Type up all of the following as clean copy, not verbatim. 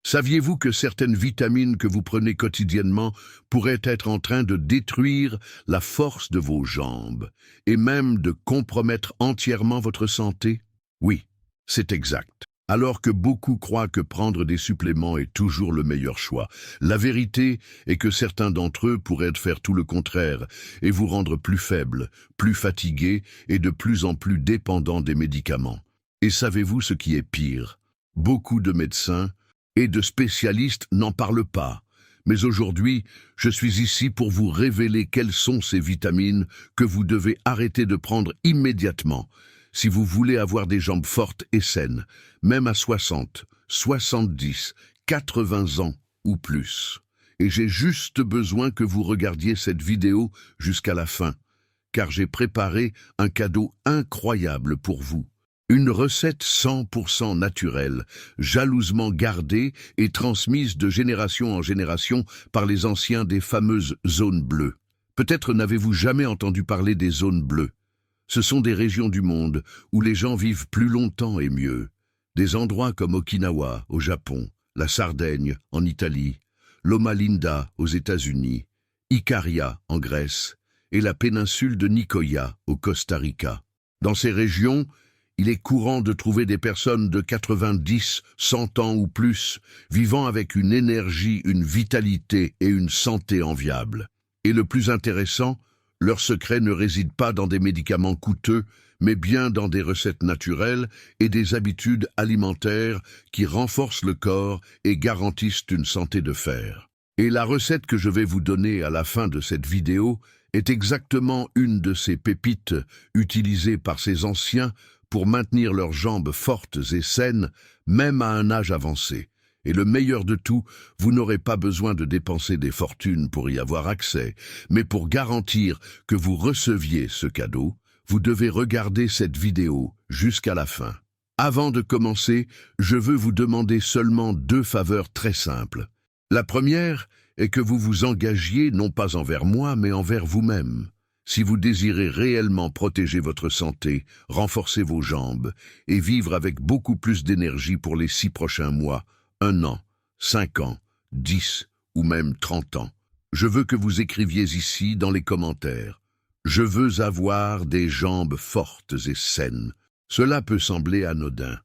Saviez-vous que certaines vitamines que vous prenez quotidiennement pourraient être en train de détruire la force de vos jambes et même de compromettre entièrement votre santé? Oui, c'est exact. Alors que beaucoup croient que prendre des suppléments est toujours le meilleur choix, la vérité est que certains d'entre eux pourraient faire tout le contraire et vous rendre plus faible, plus fatigué et de plus en plus dépendant des médicaments. Et savez-vous ce qui est pire? Beaucoup de médecins et de spécialistes n'en parlent pas. Mais aujourd'hui, je suis ici pour vous révéler quelles sont ces vitamines que vous devez arrêter de prendre immédiatement si vous voulez avoir des jambes fortes et saines, même à 60, 70, 80 ans ou plus. Et j'ai juste besoin que vous regardiez cette vidéo jusqu'à la fin, car j'ai préparé un cadeau incroyable pour vous. Une recette 100% naturelle, jalousement gardée et transmise de génération en génération par les anciens des fameuses zones bleues. Peut-être n'avez-vous jamais entendu parler des zones bleues. Ce sont des régions du monde où les gens vivent plus longtemps et mieux. Des endroits comme Okinawa, au Japon, la Sardaigne, en Italie, Loma Linda, aux États-Unis, Ikaria, en Grèce, et la péninsule de Nicoya, au Costa Rica. Dans ces régions, il est courant de trouver des personnes de 90, 100 ans ou plus, vivant avec une énergie, une vitalité et une santé enviable. Et le plus intéressant, leur secret ne réside pas dans des médicaments coûteux, mais bien dans des recettes naturelles et des habitudes alimentaires qui renforcent le corps et garantissent une santé de fer. Et la recette que je vais vous donner à la fin de cette vidéo est exactement une de ces pépites utilisées par ces anciens pour maintenir leurs jambes fortes et saines, même à un âge avancé. Et le meilleur de tout, vous n'aurez pas besoin de dépenser des fortunes pour y avoir accès, mais pour garantir que vous receviez ce cadeau, vous devez regarder cette vidéo jusqu'à la fin. Avant de commencer, je veux vous demander seulement 2 faveurs très simples. La première est que vous vous engagiez non pas envers moi, mais envers vous-même. Si vous désirez réellement protéger votre santé, renforcer vos jambes et vivre avec beaucoup plus d'énergie pour les 6 prochains mois, 1 an, 5 ans, 10 ou même 30 ans. Je veux que vous écriviez ici dans les commentaires. Je veux avoir des jambes fortes et saines. Cela peut sembler anodin,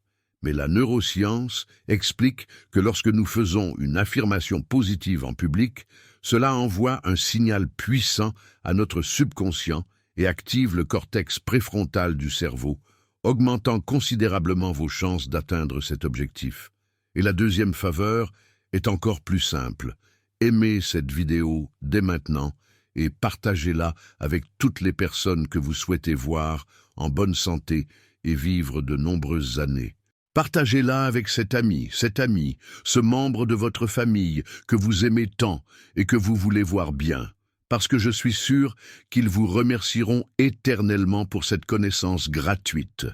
mais la neuroscience explique que lorsque nous faisons une affirmation positive en public, cela envoie un signal puissant à notre subconscient et active le cortex préfrontal du cerveau, augmentant considérablement vos chances d'atteindre cet objectif. Et la deuxième faveur est encore plus simple. Aimez cette vidéo dès maintenant et partagez-la avec toutes les personnes que vous souhaitez voir en bonne santé et vivre de nombreuses années. Partagez-la avec cet ami, ce membre de votre famille que vous aimez tant et que vous voulez voir bien, parce que je suis sûr qu'ils vous remercieront éternellement pour cette connaissance gratuite.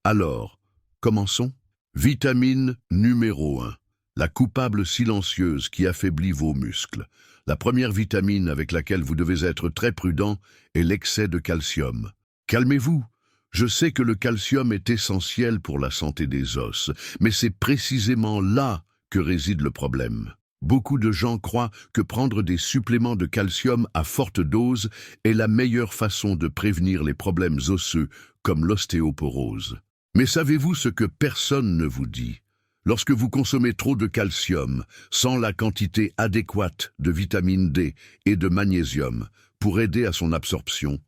Alors, commençons. Vitamine numéro 1. La coupable silencieuse qui affaiblit vos muscles. La première vitamine avec laquelle vous devez être très prudent est l'excès de calcium. Calmez-vous. Je sais que le calcium est essentiel pour la santé des os, mais c'est précisément là que réside le problème. Beaucoup de gens croient que prendre des suppléments de calcium à forte dose est la meilleure façon de prévenir les problèmes osseux comme l'ostéoporose. Mais savez-vous ce que personne ne vous dit? Lorsque vous consommez trop de calcium, sans la quantité adéquate de vitamine D et de magnésium pour aider à son absorption,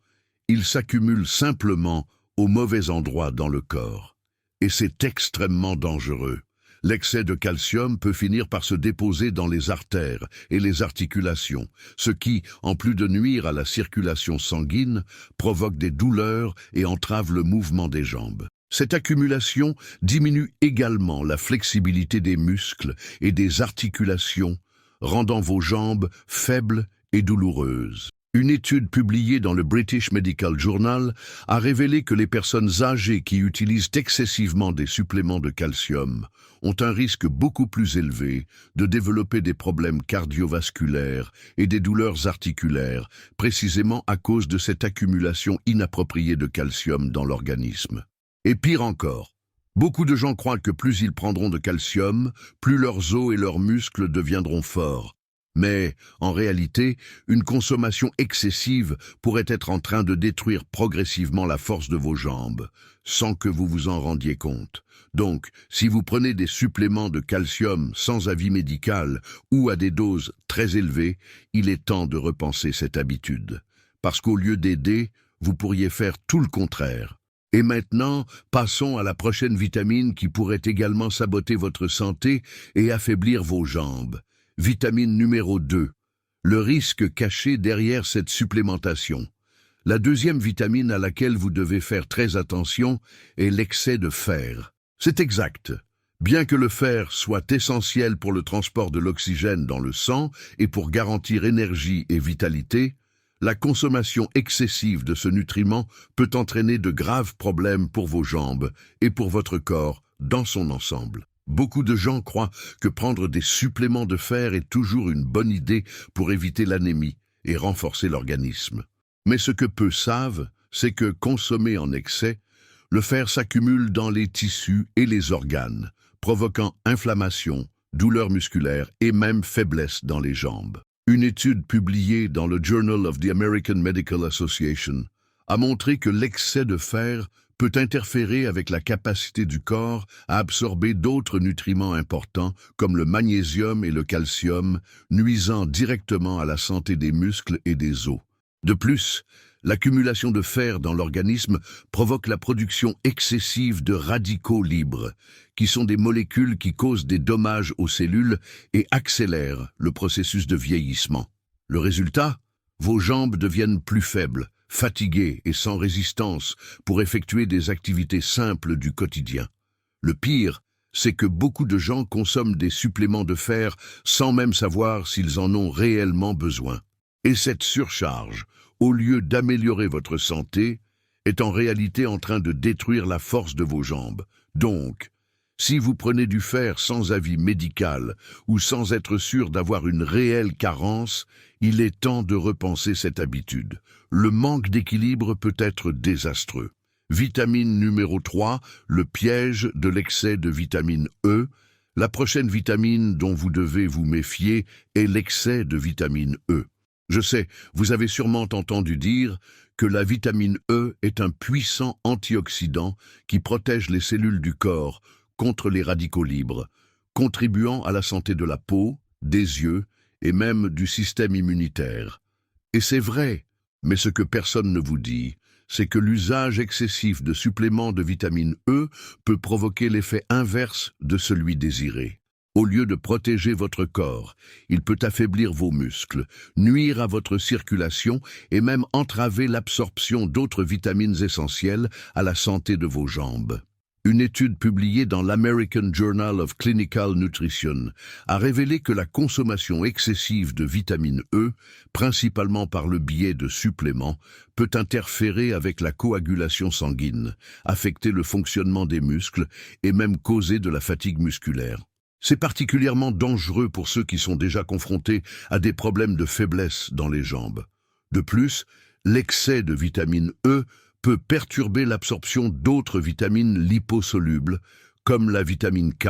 il s'accumule simplement au mauvais endroit dans le corps. Et c'est extrêmement dangereux. L'excès de calcium peut finir par se déposer dans les artères et les articulations, ce qui, en plus de nuire à la circulation sanguine, provoque des douleurs et entrave le mouvement des jambes. Cette accumulation diminue également la flexibilité des muscles et des articulations, rendant vos jambes faibles et douloureuses. Une étude publiée dans le British Medical Journal a révélé que les personnes âgées qui utilisent excessivement des suppléments de calcium ont un risque beaucoup plus élevé de développer des problèmes cardiovasculaires et des douleurs articulaires, précisément à cause de cette accumulation inappropriée de calcium dans l'organisme. Et pire encore, Beaucoup de gens croient que plus ils prendront de calcium, plus leurs os et leurs muscles deviendront forts. Mais, en réalité, une consommation excessive pourrait être en train de détruire progressivement la force de vos jambes, sans que vous vous en rendiez compte. Donc, si vous prenez des suppléments de calcium sans avis médical ou à des doses très élevées, il est temps de repenser cette habitude. Parce qu'au lieu d'aider, vous pourriez faire tout le contraire. Et maintenant, passons à la prochaine vitamine qui pourrait également saboter votre santé et affaiblir vos jambes. Vitamine numéro 2. Le risque caché derrière cette supplémentation. La deuxième vitamine à laquelle vous devez faire très attention est l'excès de fer. C'est exact. Bien que le fer soit essentiel pour le transport de l'oxygène dans le sang et pour garantir énergie et vitalité, la consommation excessive de ce nutriment peut entraîner de graves problèmes pour vos jambes et pour votre corps dans son ensemble. Beaucoup de gens croient que prendre des suppléments de fer est toujours une bonne idée pour éviter l'anémie et renforcer l'organisme. Mais ce que peu savent, c'est que consommé en excès, le fer s'accumule dans les tissus et les organes, provoquant inflammation, douleurs musculaires et même faiblesse dans les jambes. Une étude publiée dans le Journal of the American Medical Association a montré que l'excès de fer peut interférer avec la capacité du corps à absorber d'autres nutriments importants comme le magnésium et le calcium, nuisant directement à la santé des muscles et des os. De plus, l'accumulation de fer dans l'organisme provoque la production excessive de radicaux libres, qui sont des molécules qui causent des dommages aux cellules et accélèrent le processus de vieillissement. Le résultat? Vos jambes deviennent plus faibles, fatiguées et sans résistance pour effectuer des activités simples du quotidien. Le pire, c'est que beaucoup de gens consomment des suppléments de fer sans même savoir s'ils en ont réellement besoin. Et cette surcharge, au lieu d'améliorer votre santé, est en réalité en train de détruire la force de vos jambes. Donc, si vous prenez du fer sans avis médical ou sans être sûr d'avoir une réelle carence, il est temps de repenser cette habitude. Le manque d'équilibre peut être désastreux. Vitamine numéro 3, le piège de l'excès de vitamine E. La prochaine vitamine dont vous devez vous méfier est l'excès de vitamine E. Je sais, vous avez sûrement entendu dire que la vitamine E est un puissant antioxydant qui protège les cellules du corps contre les radicaux libres, contribuant à la santé de la peau, des yeux et même du système immunitaire. Et c'est vrai, mais ce que personne ne vous dit, c'est que l'usage excessif de suppléments de vitamine E peut provoquer l'effet inverse de celui désiré. Au lieu de protéger votre corps, il peut affaiblir vos muscles, nuire à votre circulation et même entraver l'absorption d'autres vitamines essentielles à la santé de vos jambes. Une étude publiée dans l'American Journal of Clinical Nutrition a révélé que la consommation excessive de vitamine E, principalement par le biais de suppléments, peut interférer avec la coagulation sanguine, affecter le fonctionnement des muscles et même causer de la fatigue musculaire. C'est particulièrement dangereux pour ceux qui sont déjà confrontés à des problèmes de faiblesse dans les jambes. De plus, l'excès de vitamine E peut perturber l'absorption d'autres vitamines liposolubles, comme la vitamine K,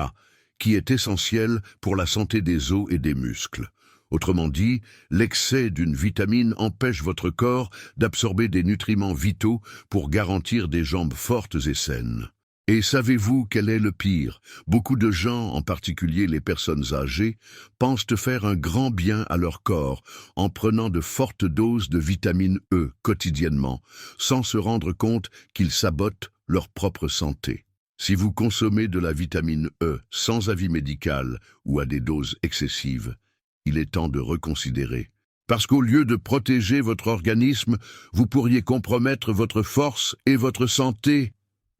qui est essentielle pour la santé des os et des muscles. Autrement dit, l'excès d'une vitamine empêche votre corps d'absorber des nutriments vitaux pour garantir des jambes fortes et saines. Et savez-vous quel est le pire? Beaucoup de gens, en particulier les personnes âgées, pensent faire un grand bien à leur corps en prenant de fortes doses de vitamine E quotidiennement, sans se rendre compte qu'ils sabotent leur propre santé. Si vous consommez de la vitamine E sans avis médical ou à des doses excessives, il est temps de reconsidérer. Parce qu'au lieu de protéger votre organisme, vous pourriez compromettre votre force et votre santé.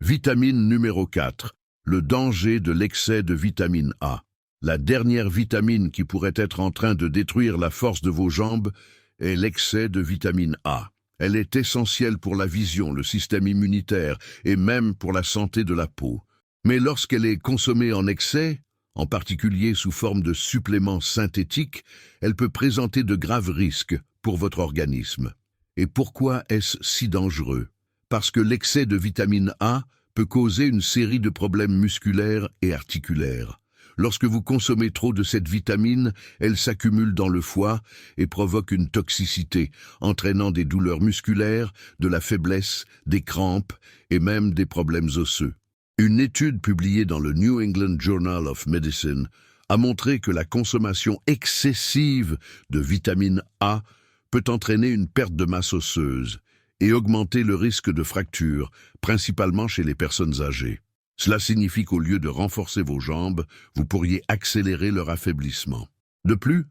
Vitamine numéro 4. Le danger de l'excès de vitamine A. La dernière vitamine qui pourrait être en train de détruire la force de vos jambes est l'excès de vitamine A. Elle est essentielle pour la vision, le système immunitaire et même pour la santé de la peau. Mais lorsqu'elle est consommée en excès, en particulier sous forme de suppléments synthétiques, elle peut présenter de graves risques pour votre organisme. Et pourquoi est-ce si dangereux? Parce que l'excès de vitamine A peut causer une série de problèmes musculaires et articulaires. Lorsque vous consommez trop de cette vitamine, elle s'accumule dans le foie et provoque une toxicité, entraînant des douleurs musculaires, de la faiblesse, des crampes et même des problèmes osseux. Une étude publiée dans le New England Journal of Medicine a montré que la consommation excessive de vitamine A peut entraîner une perte de masse osseuse et augmenter le risque de fractures, principalement chez les personnes âgées. Cela signifie qu'au lieu de renforcer vos jambes, vous pourriez accélérer leur affaiblissement. De plus,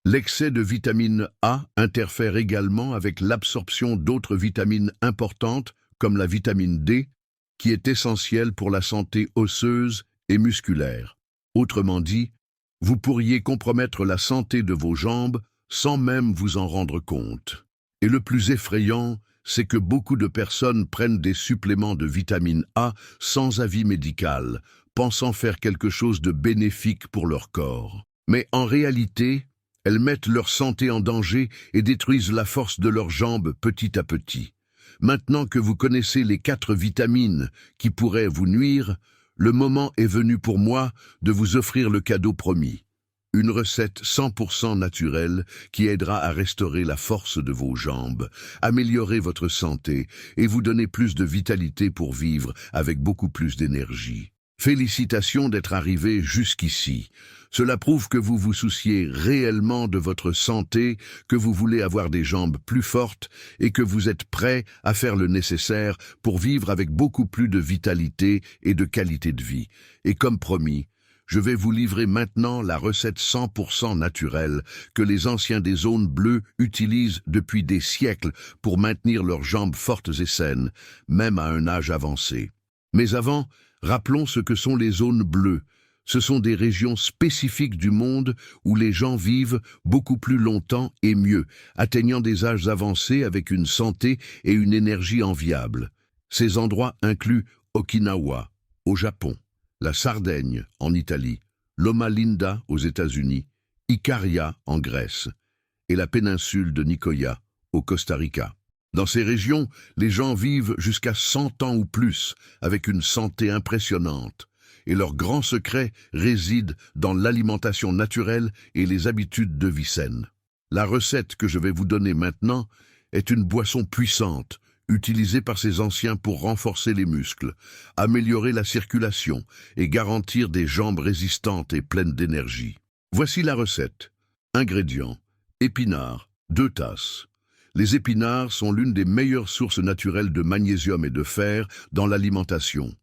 l'excès de vitamine A interfère également avec l'absorption d'autres vitamines importantes, comme la vitamine D, qui est essentielle pour la santé osseuse et musculaire. Autrement dit, vous pourriez compromettre la santé de vos jambes sans même vous en rendre compte. Et le plus effrayant, c'est que beaucoup de personnes prennent des suppléments de vitamine A sans avis médical, pensant faire quelque chose de bénéfique pour leur corps. Mais en réalité, elles mettent leur santé en danger et détruisent la force de leurs jambes petit à petit. Maintenant que vous connaissez les 4 vitamines qui pourraient vous nuire, le moment est venu pour moi de vous offrir le cadeau promis. Une recette 100% naturelle qui aidera à restaurer la force de vos jambes, améliorer votre santé et vous donner plus de vitalité pour vivre avec beaucoup plus d'énergie. Félicitations d'être arrivé jusqu'ici. Cela prouve que vous vous souciez réellement de votre santé, que vous voulez avoir des jambes plus fortes et que vous êtes prêt à faire le nécessaire pour vivre avec beaucoup plus de vitalité et de qualité de vie. Et comme promis, je vais vous livrer maintenant la recette 100% naturelle que les anciens des zones bleues utilisent depuis des siècles pour maintenir leurs jambes fortes et saines, même à un âge avancé. Mais avant, rappelons ce que sont les zones bleues. Ce sont des régions spécifiques du monde où les gens vivent beaucoup plus longtemps et mieux, atteignant des âges avancés avec une santé et une énergie enviables. Ces endroits incluent Okinawa, au Japon, la Sardaigne, en Italie, Loma Linda, aux États-Unis, Ikaria, en Grèce, et la péninsule de Nicoya, au Costa Rica. Dans ces régions, les gens vivent jusqu'à 100 ans ou plus, avec une santé impressionnante. Et leur grand secret réside dans l'alimentation naturelle et les habitudes de vie saine. La recette que je vais vous donner maintenant est une boisson puissante, utilisée par ces anciens pour renforcer les muscles, améliorer la circulation et garantir des jambes résistantes et pleines d'énergie. Voici la recette. Ingrédients: épinards, 2 tasses. Les épinards sont l'une des meilleures sources naturelles de magnésium et de fer dans l'alimentation.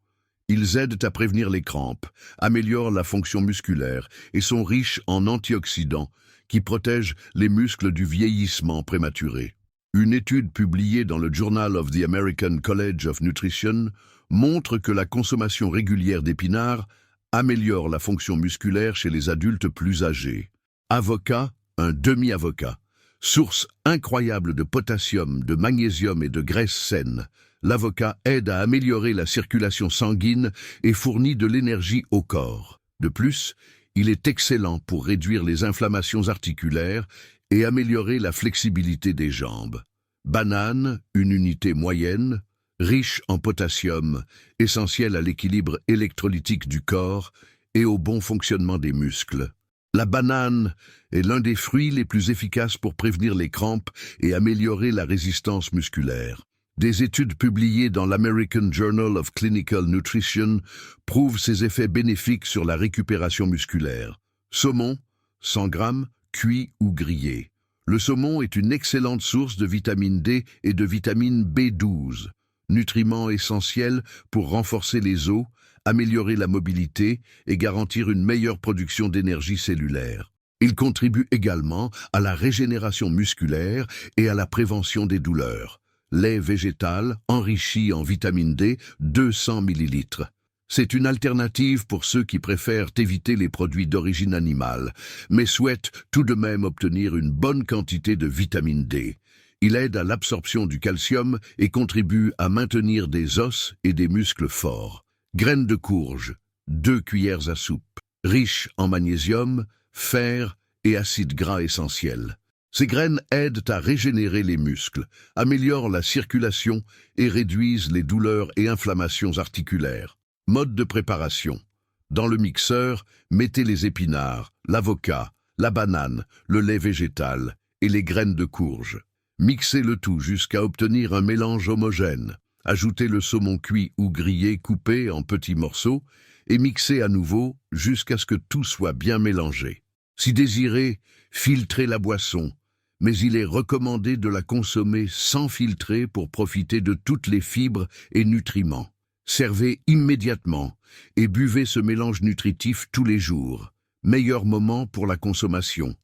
Ils aident à prévenir les crampes, améliorent la fonction musculaire et sont riches en antioxydants qui protègent les muscles du vieillissement prématuré. Une étude publiée dans le Journal of the American College of Nutrition montre que la consommation régulière d'épinards améliore la fonction musculaire chez les adultes plus âgés. Avocat, un demi-avocat. Source incroyable de potassium, de magnésium et de graisses saines. L'avocat aide à améliorer la circulation sanguine et fournit de l'énergie au corps. De plus, il est excellent pour réduire les inflammations articulaires et améliorer la flexibilité des jambes. Banane, une unité moyenne, riche en potassium, essentiel à l'équilibre électrolytique du corps et au bon fonctionnement des muscles. La banane est l'un des fruits les plus efficaces pour prévenir les crampes et améliorer la résistance musculaire. Des études publiées dans l'American Journal of Clinical Nutrition prouvent ses effets bénéfiques sur la récupération musculaire. Saumon, 100 grammes, cuit ou grillé. Le saumon est une excellente source de vitamine D et de vitamine B12, nutriments essentiels pour renforcer les os, améliorer la mobilité et garantir une meilleure production d'énergie cellulaire. Il contribue également à la régénération musculaire et à la prévention des douleurs. Lait végétal enrichi en vitamine D, 200 ml. C'est une alternative pour ceux qui préfèrent éviter les produits d'origine animale, mais souhaitent tout de même obtenir une bonne quantité de vitamine D. Il aide à l'absorption du calcium et contribue à maintenir des os et des muscles forts. Graines de courge, 2 cuillères à soupe. Riche en magnésium, fer et acides gras essentiels. Ces graines aident à régénérer les muscles, améliorent la circulation et réduisent les douleurs et inflammations articulaires. Mode de préparation. Dans le mixeur, mettez les épinards, l'avocat, la banane, le lait végétal et les graines de courge. Mixez le tout jusqu'à obtenir un mélange homogène. Ajoutez le saumon cuit ou grillé coupé en petits morceaux et mixez à nouveau jusqu'à ce que tout soit bien mélangé. Si désiré, filtrez la boisson, mais il est recommandé de la consommer sans filtrer pour profiter de toutes les fibres et nutriments. Servez immédiatement et buvez ce mélange nutritif tous les jours. Meilleur moment pour la consommation.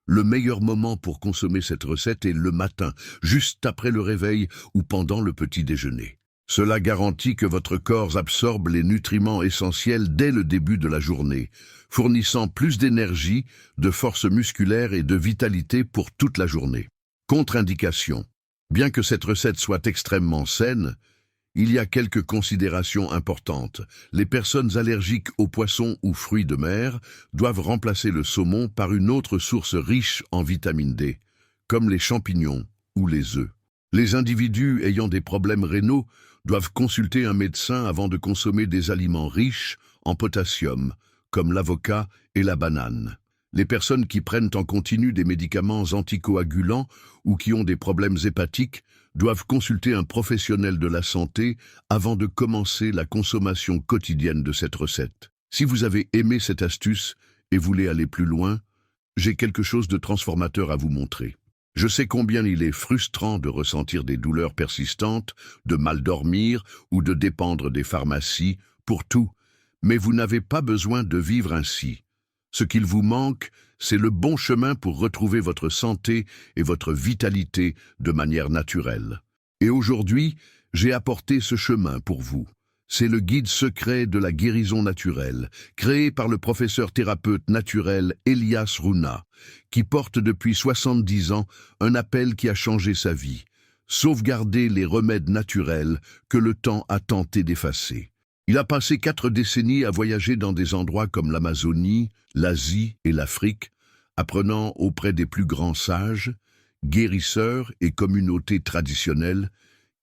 Le meilleur moment pour consommer cette recette est le matin, juste après le réveil ou pendant le petit déjeuner. Cela garantit que votre corps absorbe les nutriments essentiels dès le début de la journée, fournissant plus d'énergie, de force musculaire et de vitalité pour toute la journée. Contre-indication. Bien que cette recette soit extrêmement saine, il y a quelques considérations importantes. Les personnes allergiques aux poissons ou fruits de mer doivent remplacer le saumon par une autre source riche en vitamine D, comme les champignons ou les œufs. Les individus ayant des problèmes rénaux doivent consulter un médecin avant de consommer des aliments riches en potassium, comme l'avocat et la banane. Les personnes qui prennent en continu des médicaments anticoagulants ou qui ont des problèmes hépatiques doivent consulter un professionnel de la santé avant de commencer la consommation quotidienne de cette recette. Si vous avez aimé cette astuce et voulez aller plus loin, j'ai quelque chose de transformateur à vous montrer. Je sais combien il est frustrant de ressentir des douleurs persistantes, de mal dormir ou de dépendre des pharmacies pour tout, mais vous n'avez pas besoin de vivre ainsi. Ce qu'il vous manque, c'est le bon chemin pour retrouver votre santé et votre vitalité de manière naturelle. Et aujourd'hui, j'ai apporté ce chemin pour vous. C'est le guide secret de la guérison naturelle, créé par le professeur thérapeute naturel Elias Runa, qui porte depuis 70 ans un appel qui a changé sa vie. Sauvegarder les remèdes naturels que le temps a tenté d'effacer. Il a passé 4 décennies à voyager dans des endroits comme l'Amazonie, l'Asie et l'Afrique, apprenant auprès des plus grands sages, guérisseurs et communautés traditionnelles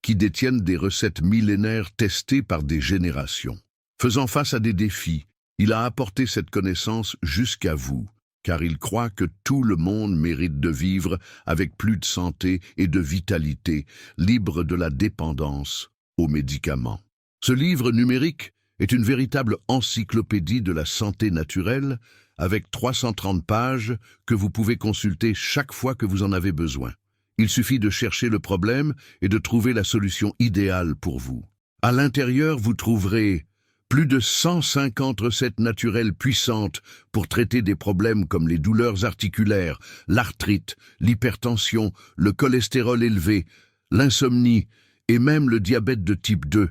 qui détiennent des recettes millénaires testées par des générations. Faisant face à des défis, il a apporté cette connaissance jusqu'à vous, car il croit que tout le monde mérite de vivre avec plus de santé et de vitalité, libre de la dépendance aux médicaments. Ce livre numérique est une véritable encyclopédie de la santé naturelle, avec 330 pages que vous pouvez consulter chaque fois que vous en avez besoin. Il suffit de chercher le problème et de trouver la solution idéale pour vous. À l'intérieur, vous trouverez plus de 150 recettes naturelles puissantes pour traiter des problèmes comme les douleurs articulaires, l'arthrite, l'hypertension, le cholestérol élevé, l'insomnie et même le diabète de type 2.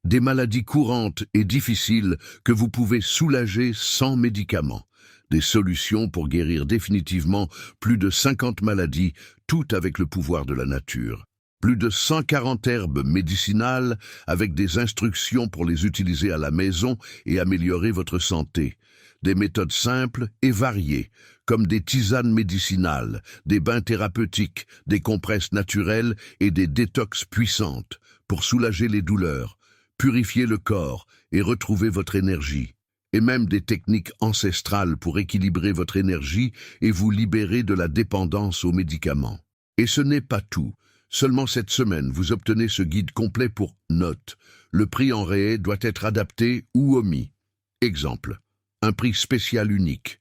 Des maladies courantes et difficiles que vous pouvez soulager sans médicaments. Des solutions pour guérir définitivement plus de 50 maladies, toutes avec le pouvoir de la nature. Plus de 140 herbes médicinales avec des instructions pour les utiliser à la maison et améliorer votre santé. Des méthodes simples et variées, comme des tisanes médicinales, des bains thérapeutiques, des compresses naturelles et des détox puissantes pour soulager les douleurs, purifier le corps et retrouver votre énergie. Et même des techniques ancestrales pour équilibrer votre énergie et vous libérer de la dépendance aux médicaments. Et ce n'est pas tout. Seulement cette semaine, vous obtenez ce guide complet pour note. Le prix en réel doit être adapté ou omis. Exemple, un prix spécial unique.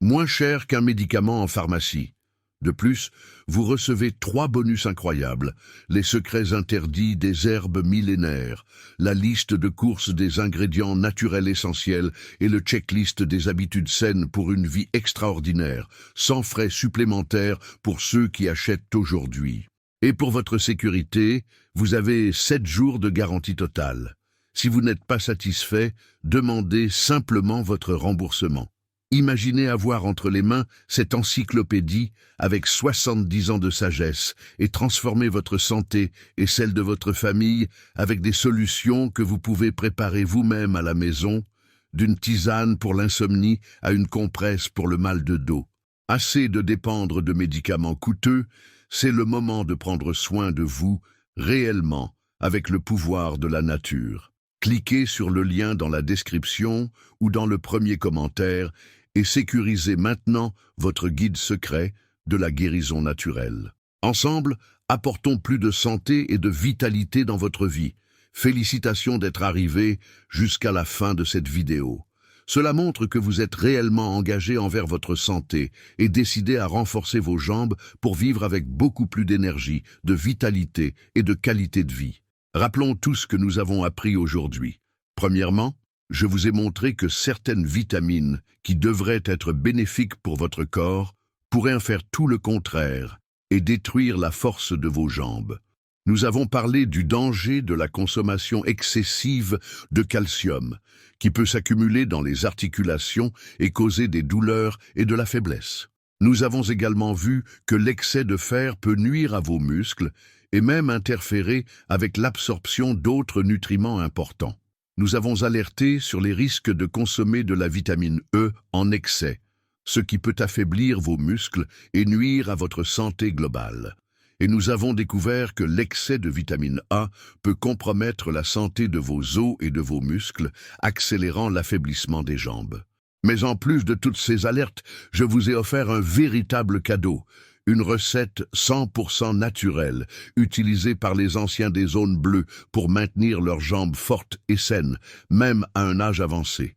Moins cher qu'un médicament en pharmacie. De plus, vous recevez 3 bonus incroyables, les secrets interdits des herbes millénaires, la liste de courses des ingrédients naturels essentiels et le checklist des habitudes saines pour une vie extraordinaire, sans frais supplémentaires pour ceux qui achètent aujourd'hui. Et pour votre sécurité, vous avez 7 jours de garantie totale. Si vous n'êtes pas satisfait, demandez simplement votre remboursement. Imaginez avoir entre les mains cette encyclopédie avec 70 ans de sagesse et transformer votre santé et celle de votre famille avec des solutions que vous pouvez préparer vous-même à la maison, d'une tisane pour l'insomnie à une compresse pour le mal de dos. Assez de dépendre de médicaments coûteux, c'est le moment de prendre soin de vous réellement avec le pouvoir de la nature. Cliquez sur le lien dans la description ou dans le premier commentaire et sécurisez maintenant votre guide secret de la guérison naturelle. Ensemble, apportons plus de santé et de vitalité dans votre vie. Félicitations d'être arrivé jusqu'à la fin de cette vidéo. Cela montre que vous êtes réellement engagé envers votre santé et décidé à renforcer vos jambes pour vivre avec beaucoup plus d'énergie, de vitalité et de qualité de vie. Rappelons tout ce que nous avons appris aujourd'hui. Premièrement, je vous ai montré que certaines vitamines qui devraient être bénéfiques pour votre corps pourraient en faire tout le contraire et détruire la force de vos jambes. Nous avons parlé du danger de la consommation excessive de calcium, qui peut s'accumuler dans les articulations et causer des douleurs et de la faiblesse. Nous avons également vu que l'excès de fer peut nuire à vos muscles et même interférer avec l'absorption d'autres nutriments importants. Nous avons alerté sur les risques de consommer de la vitamine E en excès, ce qui peut affaiblir vos muscles et nuire à votre santé globale. Et nous avons découvert que l'excès de vitamine A peut compromettre la santé de vos os et de vos muscles, accélérant l'affaiblissement des jambes. Mais en plus de toutes ces alertes, je vous ai offert un véritable cadeau, une recette 100% naturelle, utilisée par les anciens des zones bleues pour maintenir leurs jambes fortes et saines, même à un âge avancé.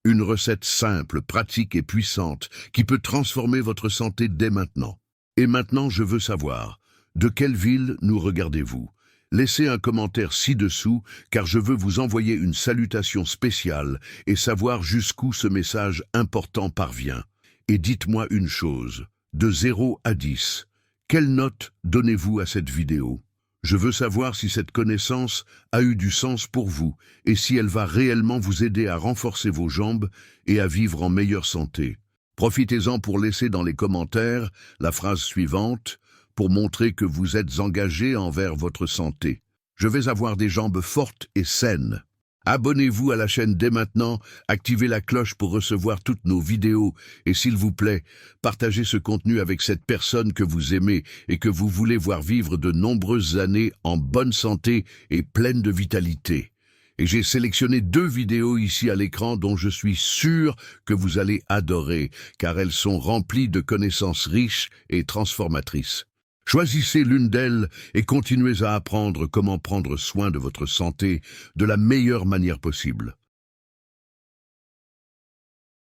Une recette simple, pratique et puissante qui peut transformer votre santé dès maintenant. Et maintenant, je veux savoir, de quelle ville nous regardez-vous? Laissez un commentaire ci-dessous car je veux vous envoyer une salutation spéciale et savoir jusqu'où ce message important parvient. Et dites-moi une chose, de 0 à 10, quelle note donnez-vous à cette vidéo? Je veux savoir si cette connaissance a eu du sens pour vous et si elle va réellement vous aider à renforcer vos jambes et à vivre en meilleure santé. Profitez-en pour laisser dans les commentaires la phrase suivante pour montrer que vous êtes engagé envers votre santé. Je vais avoir des jambes fortes et saines. Abonnez-vous à la chaîne dès maintenant, activez la cloche pour recevoir toutes nos vidéos et s'il vous plaît, partagez ce contenu avec cette personne que vous aimez et que vous voulez voir vivre de nombreuses années en bonne santé et pleine de vitalité. Et j'ai sélectionné 2 vidéos ici à l'écran dont je suis sûr que vous allez adorer car elles sont remplies de connaissances riches et transformatrices. Choisissez l'une d'elles et continuez à apprendre comment prendre soin de votre santé de la meilleure manière possible.